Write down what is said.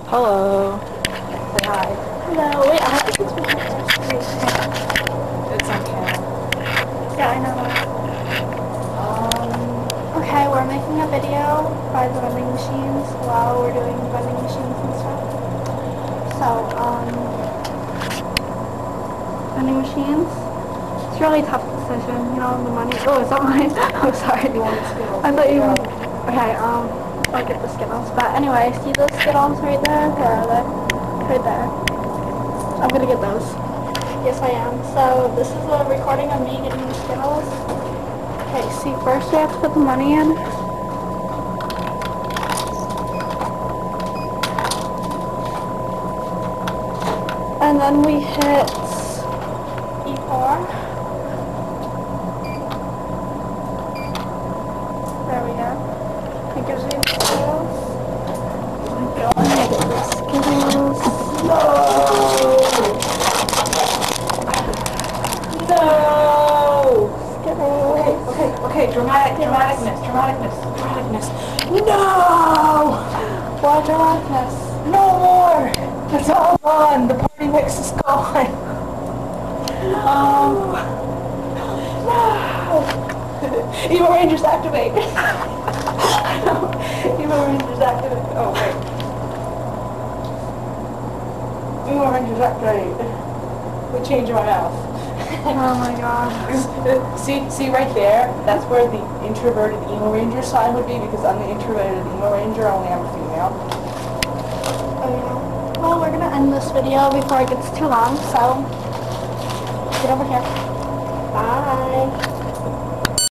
Hello. Say hi. Hello. Wait, I have to put some pictures. It's on camera. Yeah, I know that. Okay, we're making a video by the vending machines while we're doing vending machines and stuff. So, vending machines. It's a really tough decision, you know, the money. Oh, is that mine? Oh, sorry. You want Skittles? I thought you were... Okay, I'll get the Skittles. But anyway, see those Skittles right there? Where are they? Right there. I'm gonna get those. Yes, I am. So, this is a recording of me getting the Skittles. Okay, see, first we have to put the money in. And then we hit E4. There we go. It gives me the Skittles. Oh my god, I get the Skittles. No! No! Skittles. Okay, dramaticness. No! Why dramaticness? No more! It's all gone. The party mix is gone. No! Evil Rangers activate. Evil Rangers activate. Oh, wait. Evil Rangers activate. We change my mouth. Oh my god. See right there? That's where the introverted emo ranger sign would be, because I'm the introverted emo ranger, only I'm a female. Oh yeah. Well, we're gonna end this video before it gets too long, so get over here. Bye.